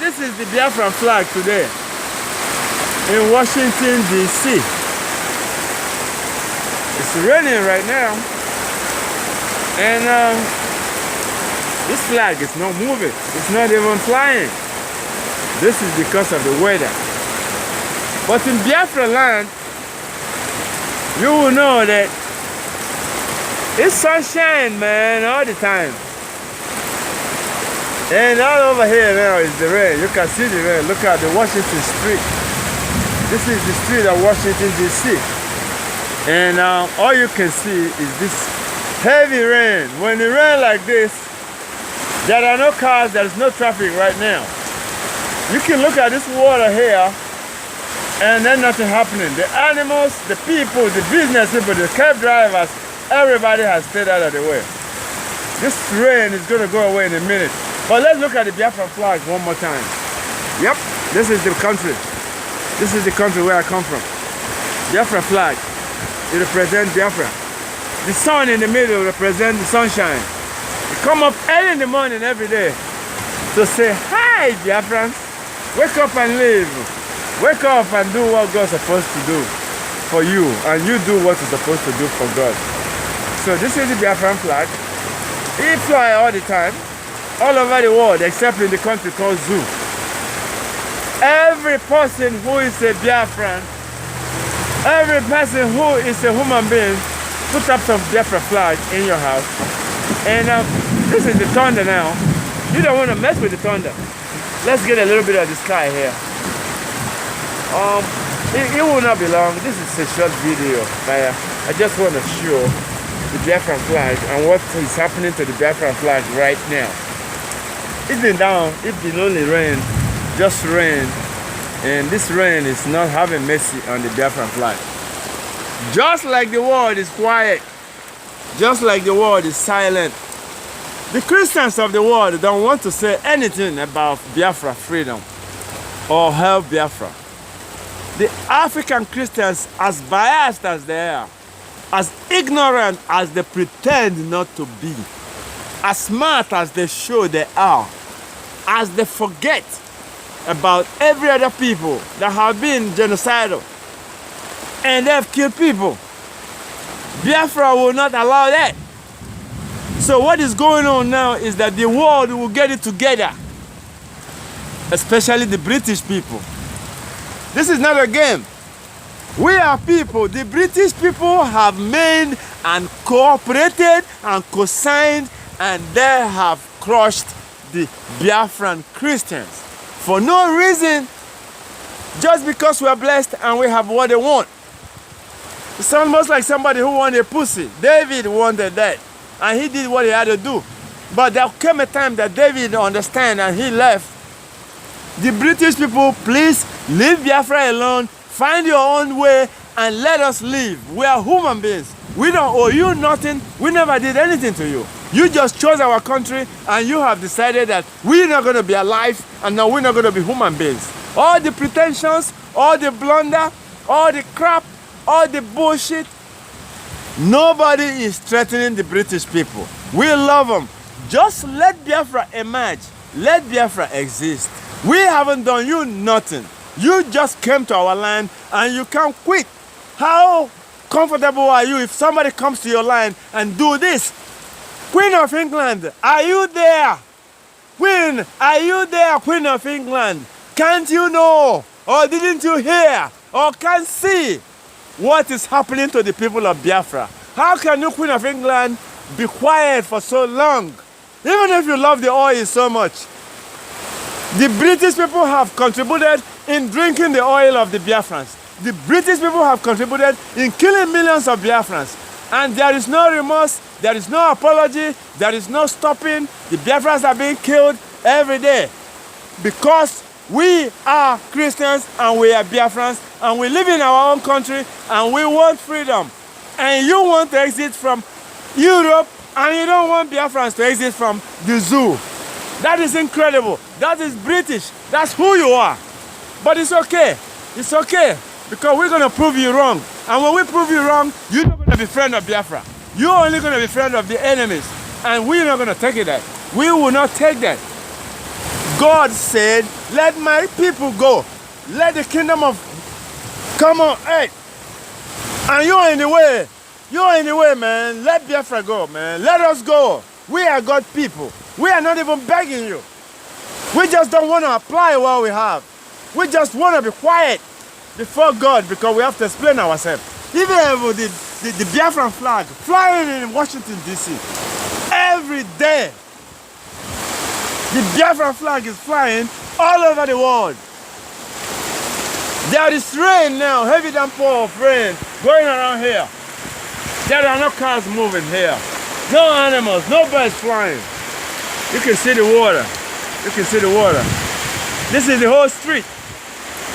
this is the Biafra flag today in Washington, D.C. It's raining right now, and this flag is not moving. It's not even flying. This is because of the weather. But in Biafra land, you will know that it's sunshine, man, all the time. And all over here now is the rain. You can see the rain. Look at the Washington Street. This is the street of Washington, D.C. And all you can see is this heavy rain. When it rains like this, there are no cars, there is no traffic right now. You can look at this water here, and then nothing happening. The animals, the people, the business people, the cab drivers, everybody has stayed out of the way. This rain is going to go away in a minute. But let's look at the Biafra flag one more time. Yep, this is the country. This is the country where I come from. Biafra flag. It represents Biafra. The sun in the middle represents the sunshine. You come up early in the morning every day to say, hi, Biafrans. Wake up and live. Wake up and do what God's supposed to do for you. And you do what you're supposed to do for God. So this is the Biafran flag. It flies all the time, all over the world, except in the country called Zoo. Every person who is a Biafran, every person who is a human being, put up some Biafra flag in your house. And this is the thunder now. You don't want to mess with the thunder. Let's get a little bit of the sky here. It will not be long. This is a short video, but I just want to show the Biafran flag and what is happening to the Biafran flag right now. It's been down, it's been only rain, just rain, and this rain is not having mercy on the Biafran flag. Just like the world is quiet, just like the world is silent, the Christians of the world don't want to say anything about Biafra freedom or help Biafra. The African Christians, as biased as they are, as ignorant as they pretend not to be, as smart as they show they are, as they forget about every other people that have been genocidal and they have killed people. Biafra will not allow that. So what is going on now is that the world will get it together, especially the British people. This is not a game. We are people, the British people have made and cooperated and co-signed, and they have crushed the Biafran Christians for no reason, just because we are blessed and we have what they want. It's almost like somebody who wanted a pussy. David wanted that, and he did what he had to do. But there came a time that David understand and he left. The British people, please leave Biafra alone. Find your own way and let us live. We are human beings. We don't owe you nothing. We never did anything to you. You just chose our country and you have decided that we're not going to be alive and now we're not going to be human beings. All the pretensions, all the blunder, all the crap, all the bullshit. Nobody is threatening the British people. We love them. Just let Biafra emerge. Let Biafra exist. We haven't done you nothing. You just came to our land and you can't quit. How comfortable are you if somebody comes to your land and do this? Queen of England, are you there? Queen, are you there, Queen of England? Can't you know, or didn't you hear, or can't see what is happening to the people of Biafra? How can you, Queen of England, be quiet for so long? Even if you love the oil so much. The British people have contributed in drinking the oil of the Biafrans. The British people have contributed in killing millions of Biafrans. And there is no remorse, there is no apology, there is no stopping. The Biafrans are being killed every day. Because we are Christians and we are Biafrans and we live in our own country and we want freedom. And you want to exit from Europe and you don't want Biafrans to exit from the zoo. That is incredible. That is British. That's who you are. But it's okay. It's okay. Because we're going to prove you wrong. And when we prove you wrong, you're not going to be friend of Biafra. You're only going to be friend of the enemies. And we're not going to take it that. We will not take that. God said, let my people go. Let the kingdom of come on earth. And you're in the way. You're in the way, man. Let Biafra go, man. Let us go. We are God's people. We are not even begging you. We just don't want to apply what we have. We just want to be quiet before God because we have to explain ourselves. Even the Biafran flag flying in Washington, D.C. every day. The Biafran flag is flying all over the world. There is rain now, heavy downpour of rain going around here. There are no cars moving here. No animals, no birds flying. You can see the water. You can see the water. This is the whole street.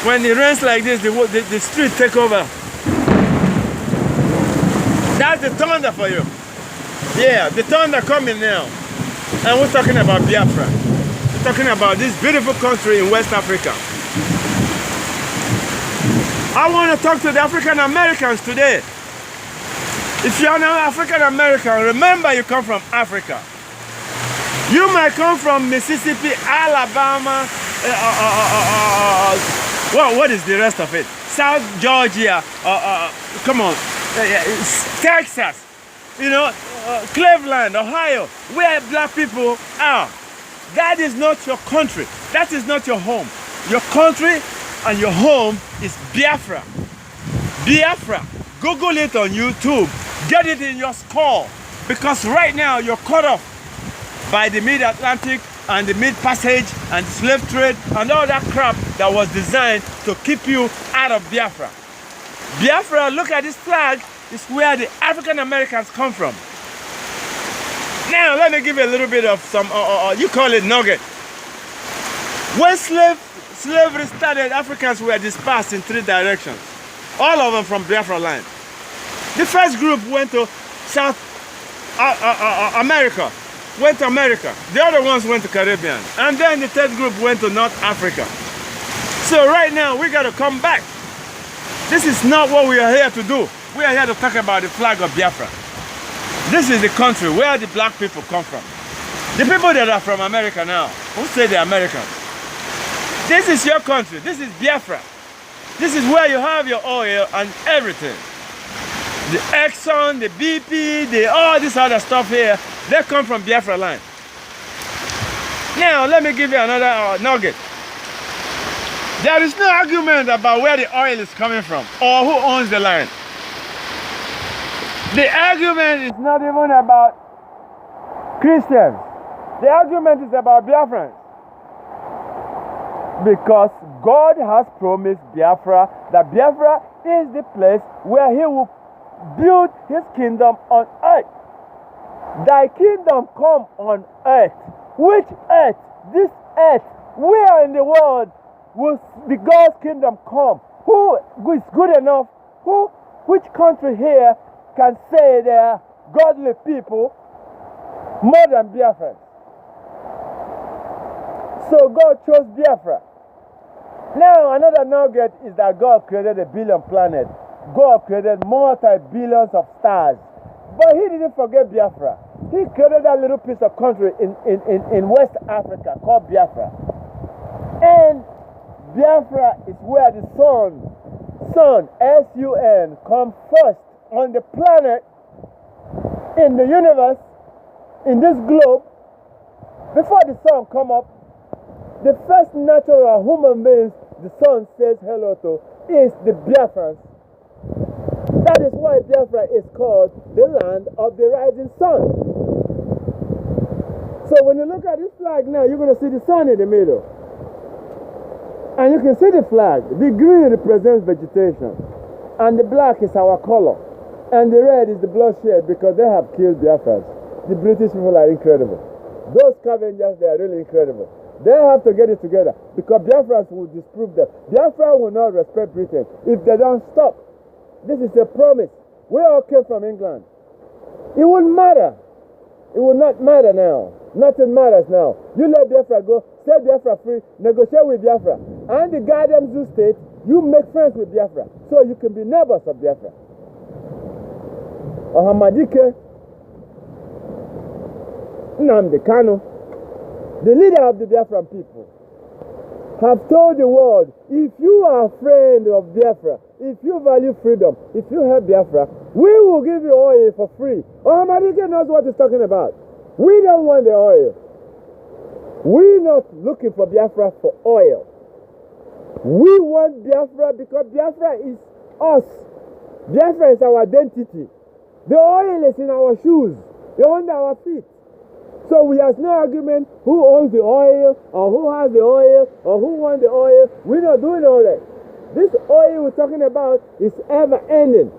When it rains like this, the street take over. That's the thunder for you. Yeah, the thunder coming now. And we're talking about Biafra. We're talking about this beautiful country in West Africa. I want to talk to the African Americans today. If you're an African American, remember you come from Africa. You might come from Mississippi, Alabama, well, what is the rest of it? South Georgia, come on, Texas, you know, Cleveland, Ohio, where black people are. That is not your country. That is not your home. Your country and your home is Biafra. Biafra. Google it on YouTube. Get it in your skull. Because right now you're cut off by the Mid-Atlantic and the Mid-Passage and the slave trade and all that crap that was designed to keep you out of Biafra. Biafra, look at this flag, is where the African Americans come from. Now let me give you a little bit of some, you call it nugget. When slavery started, Africans were dispersed in 3 directions. All of them from Biafra land. The first group went to South America. Went to America. The other ones went to Caribbean. And then the third group went to North Africa. So right now we got to come back. This is not what we are here to do. We are here to talk about the flag of Biafra. This is the country where the black people come from. The people that are from America now, who say they're Americans. This is your country. This is Biafra. This is where you have your oil and everything. The Exxon, the BP, all this other stuff here, they come from Biafra land. Now, let me give you another nugget. There is no argument about where the oil is coming from or who owns the land. The argument is not even about Christians. The argument is about Biafrans. Because God has promised Biafra that Biafra is the place where He will build His kingdom on earth. Thy kingdom come on earth. Which earth? This earth. Where in the world will the God's kingdom come? Who is good enough? Which country here can say they are godly people more than Biafra? So God chose Biafra. Now another nugget is that God created a billion planets. God created multi-billions of stars. But He didn't forget Biafra. He created that little piece of country in West Africa called Biafra. And Biafra is where the sun, S-U-N, comes first on the planet, in the universe, in this globe. Before the sun come up, the first natural human beings the sun says hello to is the Biafrans. That is why Biafra is called the land of the rising sun. So when you look at this flag now, you're going to see the sun in the middle. And you can see the flag. The green represents vegetation. And the black is our color. And the red is the bloodshed because they have killed Biafrans. The British people are incredible. Those scavengers, they are really incredible. They have to get it together because Biafrans will disprove them. Biafra will not respect Britain if they don't stop. This is a promise. We all came from England. It wouldn't matter. It will not matter now. Nothing matters now. You let Biafra go, set Biafra free, negotiate with Biafra. And the goddamn zoo state, you make friends with Biafra so you can be neighbors of Biafra. Ohamadike Nnamdi Kanu, the leader of the Biafran people, have told the world, if you are a friend of Biafra, if you value freedom, if you help Biafra, we will give you oil for free. Oh, Amadike knows what he's talking about. We don't want the oil. We're not looking for Biafra for oil. We want Biafra because Biafra is us. Biafra is our identity. The oil is in our shoes. It's under our feet. So we have no argument who owns the oil or who has the oil or who wants the oil. We're not doing all that. This oil we're talking about is ever ending.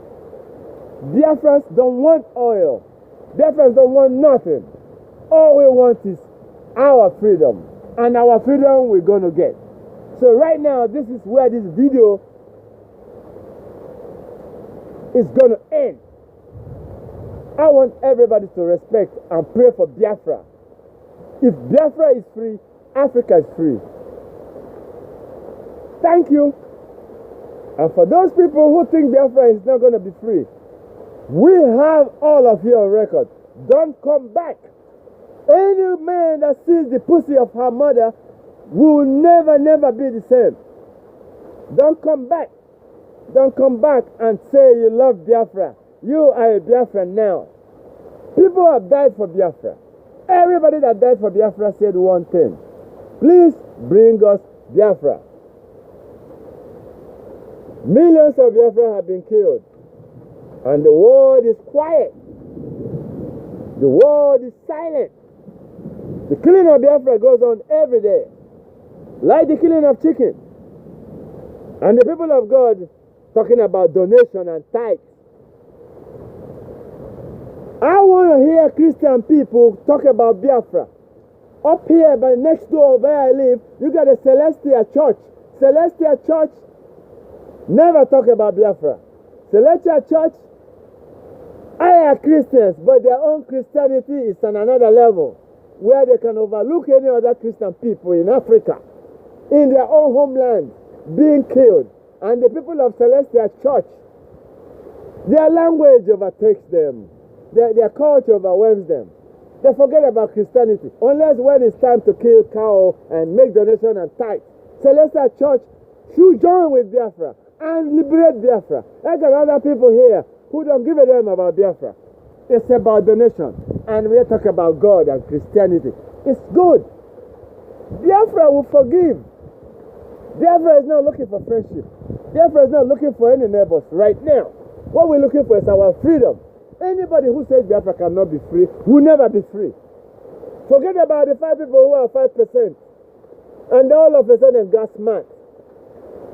Biafrans don't want oil. Biafrans don't want nothing. All we want is our freedom. And our freedom we're going to get. So right now, this is where this video is going to end. I want everybody to respect and pray for Biafra. If Biafra is free, Africa is free. Thank you. And for those people who think Biafra is not going to be free, we have all of you on record. Don't come back. Any man that sees the pussy of her mother will never be the same. Don't come back. Don't come back and say you love Biafra. You are a Biafran now. People have died for Biafra. Everybody that died for Biafra said one thing. Please bring us Biafra. Millions of Biafra have been killed. And the world is quiet. The world is silent. The killing of Biafra goes on every day. Like the killing of chicken. And the people of God talking about donation and tithe. I want to hear Christian people talk about Biafra. Up here, by next door where I live, you got a Celestial Church. Celestial Church never talk about Biafra. Celestial Church, I are Christians, but their own Christianity is on another level, where they can overlook any other Christian people in Africa, in their own homeland, being killed. And the people of Celestial Church, their language overtakes them. Their culture overwhelms them. They forget about Christianity. Unless when it's time to kill cow and make donation and tithe. Celestial Church should join with Biafra and liberate Biafra. Like other people here who don't give a damn about Biafra. It's about donation. And we talk about God and Christianity. It's good. Biafra will forgive. Biafra is not looking for friendship. Biafra is not looking for any neighbors right now. What we're looking for is our freedom. Anybody who says Biafra cannot be free will never be free. Forget about the 5 people who are 5%. And all of a sudden got smart.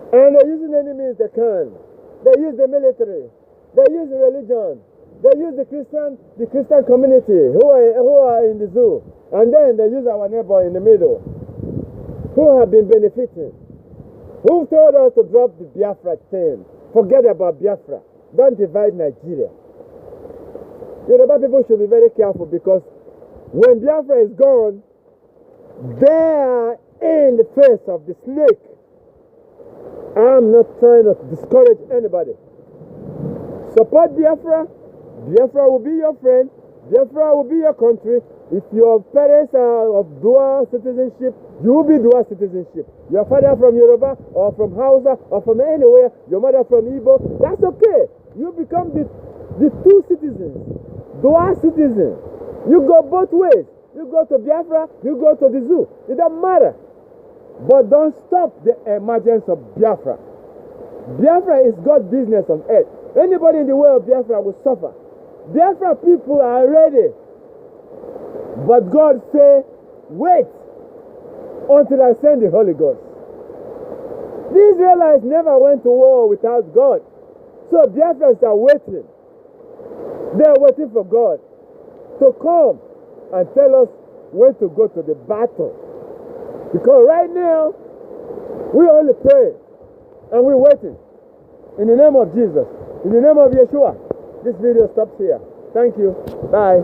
And they're using any means they can. They use the military. They use religion. They use the Christian community who are in the zoo. And then they use our neighbor in the middle who have been benefiting. Who told us to drop the Biafra thing? Forget about Biafra. Don't divide Nigeria. Yoruba people should be very careful because when Biafra is gone, they are in the face of the snake. I'm not trying to discourage anybody. Support Biafra. Biafra will be your friend. Biafra will be your country. If your parents are of dual citizenship, you will be dual citizenship. Your father from Yoruba or from Hausa or from anywhere, your mother from Igbo, that's okay. You become the two citizens, dual citizens. You go both ways. You go to Biafra, you go to the zoo. It doesn't matter. But don't stop the emergence of Biafra. Biafra is God's business on earth. Anybody in the world of Biafra will suffer. Biafra people are ready. But God say, wait until I send the Holy Ghost. The Israelites never went to war without God. So Biafrans are waiting. They're waiting for God to come and tell us when to go to the battle. Because right now, we only pray and we're waiting. In the name of Jesus, in the name of Yeshua, this video stops here. Thank you. Bye.